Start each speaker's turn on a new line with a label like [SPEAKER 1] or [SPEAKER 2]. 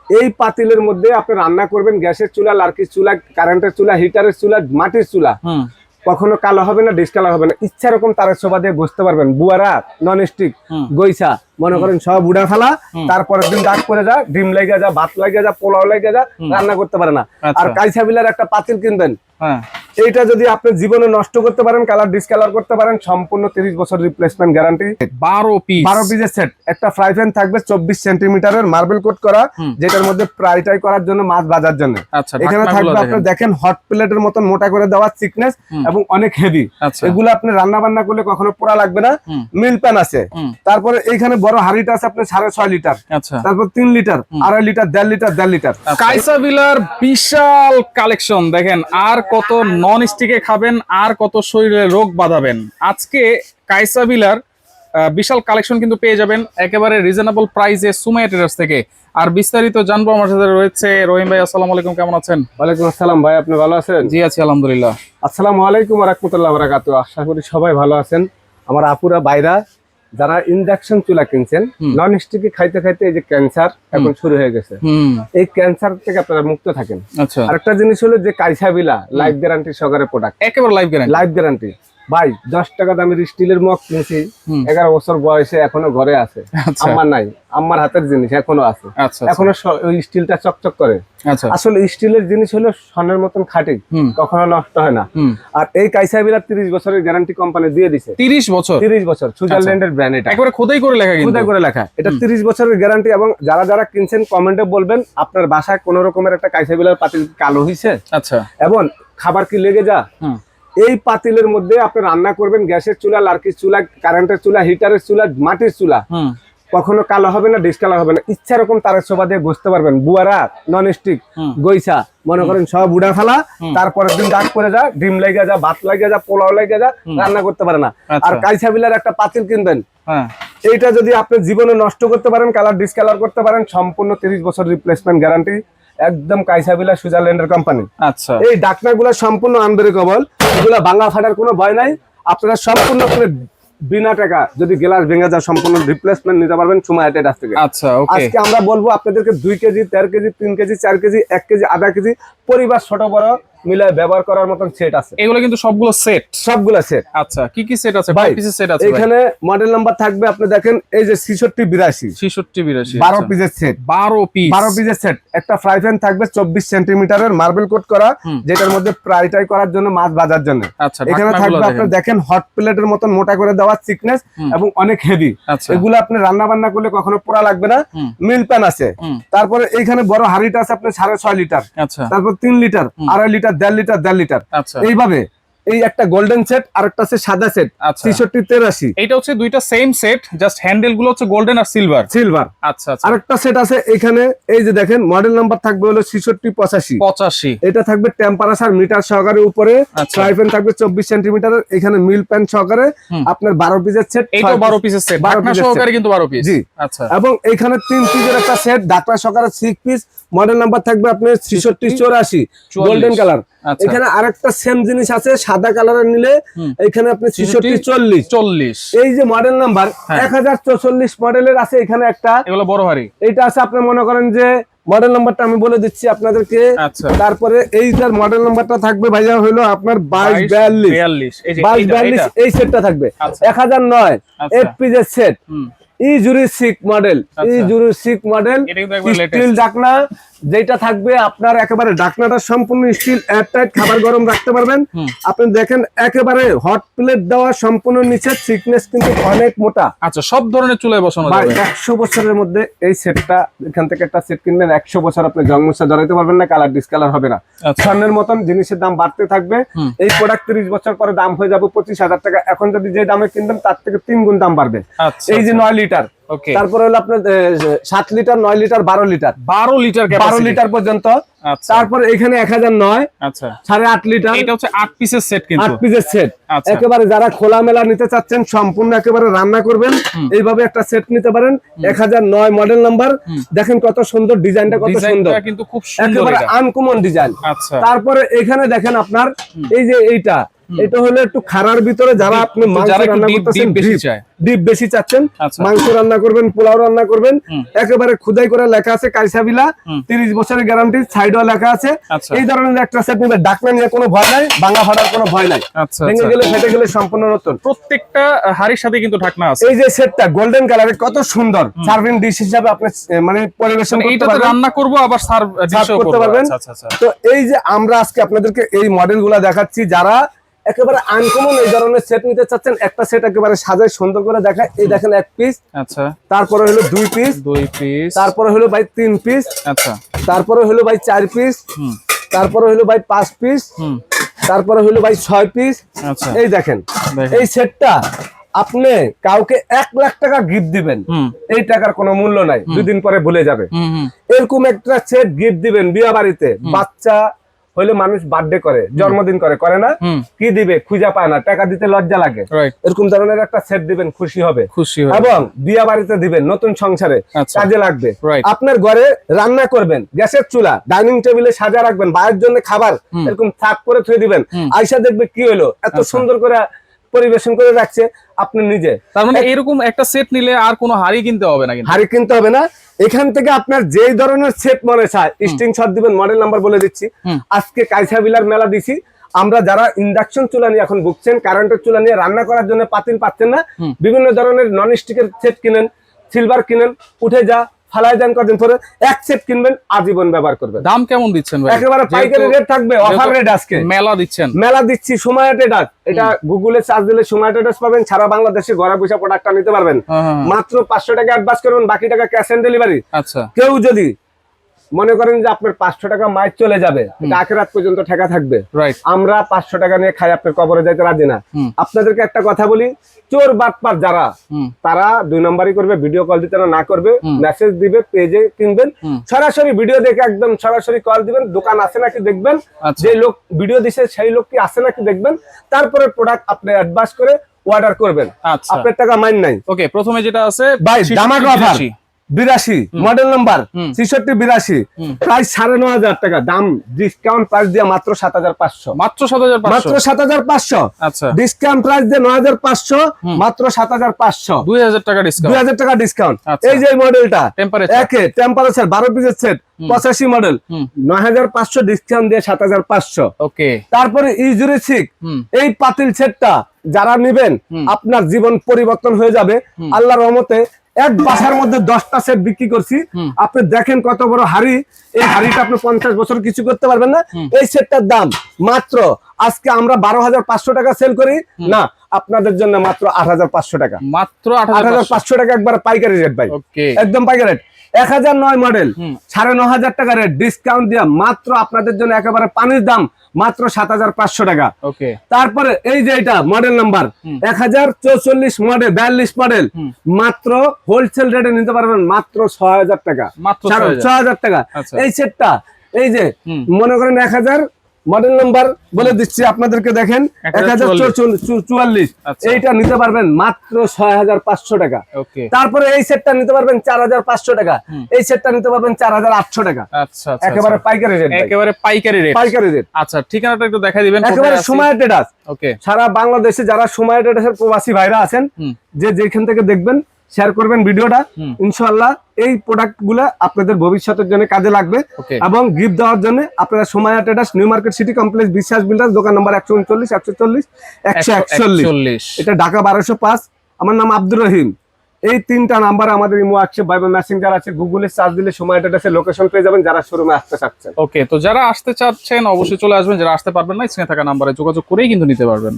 [SPEAKER 1] এই পাতিলের মধ্যে আপনি রান্না করবেন, গ্যাসের চুলা, লার্কির চুলা, কারেন্টের চুলা, হিটারের চুলা, মাটির চুলা, কখনো কালো হবে না, ডিসকালার হবে না। ইচ্ছা রকম তারের সোফা দিয়ে বসতে পারবেন। বুয়ারা, নন স্টিক, গৈসা মনে করেন সব উড়া ফেলা, তারপরের দিন ডাক করে যা, ডিম লেগে যা, ভাত লেগে যা, পোলাও লেগে যা, রান্না করতে পারে না। আর কাইসা বিলার একটা পাতিল কিনবেন, এইটা যদি আপনি জীবনে নষ্ট করতে পারেন, কালার ডিসকালার করতে পারেন, সম্পূর্ণ 30 বছর রিপ্লেসমেন্ট গ্যারান্টি।
[SPEAKER 2] 12 পিসের
[SPEAKER 1] সেট। একটা ফ্রাই প্যান থাকবে 24 সেন্টিমিটারের মার্বেল কোট করা, যেটার মধ্যে ফ্রাইটাই করার জন্য, মাছ ভাজার জন্য। এখানে থাকবে আপনার দেখেন হট প্লেটের মতন মোটা করে দেওয়া থিকনেস এবং অনেক হেভি। এগুলো আপনি রান্না বান্না করলে কখনো পোড়া লাগবে না। মিল প্যান আছে, তারপরে এইখানে বড় হাড়িটা আছে আপনার 6.5 লিটার, তারপর 3 লিটার, 2.5 লিটার, 1.5 লিটার, 1.5 লিটার।
[SPEAKER 2] কাইসা বিলার বিশাল কালেকশন দেখেন। আর কত নন স্টিকে খাবেন, আর কত শরীরে রোগ বাঁধাবেন। আজকে কাইসা বিলার বিশাল কালেকশন কিন্তু পেয়ে যাবেন একেবারে রিজনেবল প্রাইসে সুমাইয়া ট্রেডার্স থেকে। আর বিস্তারিত জানবো আমার সাথে রয়েছে রহিম ভাই। আসসালামু আলাইকুম, কেমন আছেন?
[SPEAKER 1] ওয়ালাইকুম আসসালাম ভাই, আপনি ভালো আছেন?
[SPEAKER 2] জি আছি আলহামদুলিল্লাহ।
[SPEAKER 1] আসসালামু আলাইকুম ওয়া রাহমাতুল্লাহি ওয়া বারাকাতুহু। আশা করি সবাই ভালো আছেন। আমার আপুরা বাইরা যারা ইন্ডাকশন চুলা কিনছেন, নন স্টিকে খাইতে খাইতে এই যে ক্যান্সার এখন শুরু হয়ে গেছে, এই ক্যান্সার থেকে আপনারা মুক্ত থাকেন। আরেকটা জিনিস হলো যে কাইসা বিলা লাইফ গ্যারান্টি সহকারে প্রোডাক্ট,
[SPEAKER 2] একেবারে লাইফ গ্যারান্টি।
[SPEAKER 1] ভাই 10 টাকা দামের স্টিলের মগ কিনছি, 11 বছর বয়সে এখনো ঘরে আছে। আমার নাই, আমার হাতের জিনিস এখনো আছে, এখনো ওই স্টিলটা চকচক করে। আসলে স্টিলের জিনিস হলো স্বর্ণের মতন খাঁটি, কখনো নষ্ট হয় না। আর এই কাইসা বিলার 30 বছরের গ্যারান্টি কোম্পানি দিয়ে দিছে।
[SPEAKER 2] 30 বছর
[SPEAKER 1] সুইজারল্যান্ডের ব্র্যান্ড, এটা
[SPEAKER 2] একেবারে খোদাই করে লেখা,
[SPEAKER 1] খোদাই করে লেখা। এটা 30 বছরের গ্যারান্টি। এবং যারা যারা কিনছেন কমেন্টে বলবেন আপনার বাসায় কোন রকমের একটা কাইসা বিলার পাতিল কালো হইছে, এবং খাবার কি লেগে যা। এই পাতিলের মধ্যে আপনি রান্না করবেন, গ্যাসের চুলা, লার্কির চুলা, কারেন্টের চুলা, হিটারের চুলা, মাটির চুলা, কখনো কালো হবে না, ডিসকালার হবে না। ইচ্ছা রকম তারের সোফা দিয়ে বসতে পারবেন। বুয়ারা, নন স্টিক, গৈসা মনে করেন সব উড়া ফেলা, তারপরের দিন ডাক করে যা, ডিম লেগে যা, ভাত লেগে যা, পোলাও লেগে যা, রান্না করতে পারে না। আর কাইসা বিলার একটা পাতিল কিনবেন, এইটা যদি আপনি জীবনে নষ্ট করতে পারেন, কালার ডিসকালার করতে পারেন, সম্পূর্ণ 30 বছর রিপ্লেসমেন্ট গ্যারান্টি। একদম কাইসা বিলা সুইজারল্যান্ডের কোম্পানি। এই ডাকনাগুলো সম্পূর্ণ আনব্রেকেবল, এগুলা ভাঙা ফাটার কোনো ভয় নাই। আপনারা সম্পূর্ণ বিনা টাকা যদি গ্লাস ভেঙে যায় সম্পূর্ণ রিপ্লেসমেন্ট নিতে পারবেন সুমাইয়া ট্রেডার্স থেকে। আজকে আমরা বলবো আপনাদেরকে 2 KG, 1.5 KG, 3 KG, 4 KG, 1 KG, আধা কেজি পরিবার ছোট বড় মিলে ব্যবহার করার মতন সেট আছে।
[SPEAKER 2] এগুলো কিন্তু সবগুলো সেট। আচ্ছা, কি কি সেট আছে?
[SPEAKER 1] ভাই সেট আছে। এখানে মডেল নাম্বার থাকবে, আপনি দেখেন এই যে 6682 12 পিসের সেট, 12 পিসের সেট। একটা ফ্রাই প্যান থাকবে 24 সেন্টিমিটারের মার্বেল কোট করা, যেটার মধ্যে ফ্রাইটাই করার জন্য, মাছ ভাজার জন্য। এখানে থাকবে আপনি দেখেন হট প্লেটের মতন মোটা করে দেওয়া থিকনেস এবং অনেক হেভি। এগুলো আপনি রান্না বান্না করলে কখনো পোড়া লাগবে না। মিল প্যান আছে, তারপরে এইখানে বড় হাড়িটা আছে আপনার 6.5 লিটার, তারপর 3 লিটার, 2.5 লিটার, 1.5 লিটার, 1.5 লিটার। এইভাবে এই একটা গোল্ডেন সেট আর একটা আছে সাদা সেট। 6683
[SPEAKER 2] এইটা হচ্ছে দুইটা সেম সেট, জাস্ট হ্যান্ডেল গুলো হচ্ছে গোল্ডেন আর সিলভার। আচ্ছা,
[SPEAKER 1] আরেকটা সেট আছে এখানে, এই যে দেখেন মডেল নাম্বার থাকবে হলো 6685। এটা থাকবে টেম্পারেচার মিটার সহকারে, উপরে ফ্রাই প্যান থাকবে 24 সেন্টিমিটারের, এখানে মিল প্যান সহকারে আপনার 12 পিসের সেট।
[SPEAKER 2] এইটা 12 পিসের সেট, ঢাকনা সহকারে কিন্তু 12 পিস।
[SPEAKER 1] জি আচ্ছা। এবং এখানে 3 পিসের একটা সেট, ঢাকনা সহকারে 6 পিস। মডেল নাম্বার থাকবে আপনার 6684 গোল্ডেন কালার। এখানে আরেকটা সেম জিনিস আছে সাদা কালারের নিলে, এখানে আপনি 6640। এই যে মডেল নাম্বার 1044 মডেলের আছে এখানে একটা,
[SPEAKER 2] এগুলো বড় হাড়ি।
[SPEAKER 1] এটা আছে আপনি মনে করেন যে মডেল নাম্বারটা আমি বলে দিচ্ছি আপনাদেরকে। তারপরে এইটার মডেল নাম্বারটা থাকবে ভাইয়া হলো আপনার 2242। এই সেটটা থাকবে 1009 8 পিসের সেট। ইজুরিসিক মডেল, স্টিল ঢাকনা, যেটা থাকবে আপনার একেবারে ঢাকনাটা সম্পূর্ণ স্টিল, এয়ারটাইট, খাবার গরম রাখতে পারবেন। আপনি দেখেন একেবারে হট প্লেট দেওয়া, সম্পূর্ণ নিচে থিকনেস কিন্তু অনেক মোটা।
[SPEAKER 2] আচ্ছা, সব ধরনের চুলায় বসানো যাবে।
[SPEAKER 1] 100 বছরের মধ্যে এই সেটটা, এখান থেকে একটা সেট কিনবেন 100 বছর আপনি জংমশা ধরাইতে পারবেন না, কালার ডিসকালার হবে না। স্বর্ণের মতন জিনিসের দাম বাড়তে থাকবে। এই প্রোডাক্ট 30 বছর পরে দাম হয়ে যাবে 25,000 টাকা। এখন যদি যে দামে কিনবেন তার থেকে 3 গুণ দাম বাড়বে। এই যে 9 লিটার, তারপরে হলো আপনার 7 লিটার, 9 লিটার, 12 লিটার, 12 লিটার পর্যন্ত। তারপর এখানে 1009, 8.5 লিটার।
[SPEAKER 2] এটা হচ্ছে 8 পিসের সেট, কিন্তু
[SPEAKER 1] 8 পিসের সেট। একেবারে যারা খোলা মেলা নিতে চাচ্ছেন, সম্পূর্ণ একেবারে রান্না করবেন, এইভাবে একটা সেট নিতে পারেন। 1009 মডেল নাম্বার। দেখেন কত সুন্দর ডিজাইনটা, কত সুন্দর,
[SPEAKER 2] কিন্তু খুব সুন্দর,
[SPEAKER 1] একেবারে আনকমন ডিজাইন। তারপরে এখানে দেখেন আপনার এই যে এইটা এটা হলো একটু খারার ভিতরে যারা আপনি মাংস রান্না করতেছেন ডিপ বেশি চাচ্ছেন, মাংস রান্না করবেন, পোলাও রান্না করবেন, একেবারে খুদাই করে লেখা আছে কাইসাবিলা 30 বছরের গ্যারান্টি, সাইডও লেখা আছে। এই ধরনের একটা সেট নিবে, ডাকনা নিয়ে কোনো ভয় নাই, ভাঙা ফাটার কোনো ভয় নাই, ভেঙে গেলে ফেটে গেলে সম্পূর্ণ নতুন।
[SPEAKER 2] প্রত্যেকটা হাড়ির সাথে কিন্তু ঢাকনা আছে।
[SPEAKER 1] এই যে সেটটা গোল্ডেন কালারের কত সুন্দর, সার্ভিং ডিশ হিসেবে আপনি মানে পরিবেশন করতে পারবেন,
[SPEAKER 2] রান্না করব আবার সার্ভ
[SPEAKER 1] করতে পারবেন। তো এই যে আমরা আজকে আপনাদেরকে এই মডেলগুলো দেখাচ্ছি, যারা একেবারে আনকমন এই ধরনের সেট নিতে চাচ্ছেন, একটা সেট একেবারে সাজায় সুন্দর করে দেখায়। এই দেখেন 1 পিস,
[SPEAKER 2] আচ্ছা,
[SPEAKER 1] তারপরে হলো 2 পিস, তারপরে হলো ভাই 3 পিস, আচ্ছা, তারপরে হলো ভাই 4 পিস, তারপরে হলো ভাই 5 পিস, তারপরে হলো ভাই 6 পিস। আচ্ছা, এই দেখেন এই সেটটা আপনি কাউকে 1 লাখ টাকা গিফট দিবেন, এই টাকার কোনো মূল্য নাই, 2 দিন পরে ভুলে যাবে। এরকম একটা সেট গিফট দিবেন বিয়ে বাড়িতে, বাচ্চা হইলে মানুষ বার্থডে করে, জন্মদিন করে না, কি দিবে খুঁজে পায় না, টাকা দিতে লজ্জা লাগে, এরকম ধরনের একটা সেট দিবেন, খুশি হবে। এবং বিয়ে বাড়িতে দিবেন, নতুন সংসারে কাজে লাগবে। আপনার ঘরে রান্না করবেন, গ্যাসের চুলা, ডাইনিং টেবিলে সাজা রাখবেন, ভাইয়ের জন্য খাবার এরকম থাক করে থুয়ে দিবেন, আয়সা দেখবে কি হলো, এত সুন্দর করে পরিবেশন করে রাখছে আপনি নিজে।
[SPEAKER 2] তার মানে এরকম একটা সেট নিলে আর কোনো হাড়ি কিনতে হবে না,
[SPEAKER 1] হাড়ি কিনতে হবে না। এখান থেকে আপনার যেই ধরনের সেট মনে চায় স্ক্রিনশট দিবেন, মডেল নাম্বার বলে দিচ্ছি। আজকে কাইসাবিলার মেলা দিছি আমরা, যারা ইন্ডাকশন চুলা নিয়ে এখন ভুগছেন, কারেন্টের চুলা নিয়ে রান্না করার জন্য পাতিল পাচ্ছেন না, বিভিন্ন ধরনের নন স্টিকের সেট কিনেন, সিলভার কিনেন, উঠে যা ফালাই দেন, কদিন পরে এক সেট কিনবেন, আজীবন ব্যবহার করবেন।
[SPEAKER 2] দাম কেমন দিচ্ছেন ভাই?
[SPEAKER 1] একেবারে পাইকারি রেট থাকবে, অফার রেট। আজকে মেলা দিচ্ছি, সময় ট্রেডার্স। এটা গুগলে সার্চ দিলে সময় ট্রেডার্স পাবেন, সারা বাংলাদেশে ঘরে বসে প্রোডাক্টটা নিতে পারবেন। মাত্র 500 টাকা অ্যাডভান্স করবেন, বাকি টাকা ক্যাশ অন ডেলিভারি। আচ্ছা, কেউ যদি মনে করেন যে আপনার 500 টাকা মাইর চলে যাবে, আখেরাত পর্যন্ত ঠেকা থাকবে, আমরা 500 টাকা নিয়ে খাই, আপনার কবরে যাইতে রাজি না। আপনাদেরকে একটা কথা বলি, চোর বাটপার যারা, তারা 2 নম্বরই করবে, ভিডিও কল দিতে না করবে, মেসেজ দিবে, পেজে কিনবেন, সরাসরি ভিডিও দেখে একদম সরাসরি কল দিবেন, দোকান আছে নাকি দেখবেন, যে লোক ভিডিও দিছে সেই লোক কি আছে নাকি দেখবেন, তারপরে প্রোডাক্ট আপনি অ্যাডভান্স করে অর্ডার করবেন, আপনার টাকা মাইন নাই।
[SPEAKER 2] ওকে, প্রথমে যেটা আছে
[SPEAKER 1] ভাই ধামাকা অফার 82 মডেল নাম্বার 6382, প্রায় 9500 টাকা দাম, ডিসকাউন্ট প্রাইস দিয়ে মাত্র 7500,
[SPEAKER 2] মাত্র 7500।
[SPEAKER 1] আচ্ছা, ডিসকাউন্ট প্রাইস দিয়ে 9500, মাত্র 7500,
[SPEAKER 2] 2000 টাকা ডিসকাউন্ট,
[SPEAKER 1] 2000 টাকা ডিসকাউন্ট। এই যে মডেলটা একে টেম্পারেচার 12 পিসের সেট, 85 মডেল, 9500 ডিসকাউন্ট দিয়ে 7500। ওকে, তারপরে ইজুরিসিক এই পাতিল সেটটা যারা নেবেন, আপনার জীবন পরিবর্তন হয়ে যাবে আল্লাহর রহমতে। এক বাসার মধ্যে 10টা সেট বিক্রি করছি, আপনি দেখেন কত বড় হাড়ি, এই হাড়িটা আপনি 50 বছর কিছু করতে পারবেন না। এই সেটটার দাম মাত্র আজকে আমরা 12,500 টাকা সেল করি না, আপনাদের জন্য মাত্র 8,500 টাকা, মাত্র 8,500 টাকা, একবার পাইকারি রেট ভাই, একদম পাইকারি রেট। 1009 মডেল 9,500 টাকা রেট, ডিসকাউন্ট দিয়া মাত্র আপনাদের জন্য একেবারে পানির দাম, মাত্র 7,500 টাকা। ওকে, তারপরে এই যে এটা মডেল নাম্বার 1044 মডেল, 42 মডেল, মাত্র হোলসেল রেটে নিতে পারবেন মাত্র 6,000 টাকা, মাত্র 6,000 টাকা। এই সেটটা এই যে মনে করেন 1000 মডেল নাম্বার বলে দিচ্ছি আপনাদেরকে, দেখেন 1044, এইটা নিতে পারবেন মাত্র 6,500 টাকা। তারপরে এই সেটটা নিতে পারবেন 4,500 টাকা, এই সেটটা নিতে পারবেন 4,800 টাকা। আচ্ছা, একেবারে পাইকারি রেট, একেবারে পাইকারি রেট।
[SPEAKER 2] আচ্ছা, ঠিকানাটা একটু দেখাই দিবেন।
[SPEAKER 1] একেবারে সময় ট্রেডার্স। ওকে, সারা বাংলাদেশে যারা সময় ট্রেডার্সের প্রবাসী ভাইরা আছেন, যে যেখান থেকে দেখবেন শেয়ার করবেন ভিডিওটা, ইনশাআল্লাহ এই প্রোডাক্ট গুলা আপনাদের ভবিষ্যতের জন্য কাজে লাগবে। এবং গিফট দেওয়ার জন্য আপনারা সময় traders, new market city complex, বিশ্বাস বিল্ডার্স, দোকান নম্বর 139, 140, 141, এটা ঢাকা 1205। আমার নাম আব্দুর রহিম। এই 3টা নাম্বার আমাদের ইমো আছে, ভাইবার মেসেঞ্জার আছে, গুগলে সার্চ দিলে সময় ট্রেডার্সের লোকেশন পেয়ে যাবেন যারা শোরুমে আসতে চাচ্ছেন।
[SPEAKER 2] ওকে, তো যারা আসতে চাচ্ছেন অবশ্যই চলে আসবেন, যারা আসতে পারবেন না স্ক্রিনে থাকা নাম্বারে যোগাযোগ করেই কিন্তু নিতে পারবেন।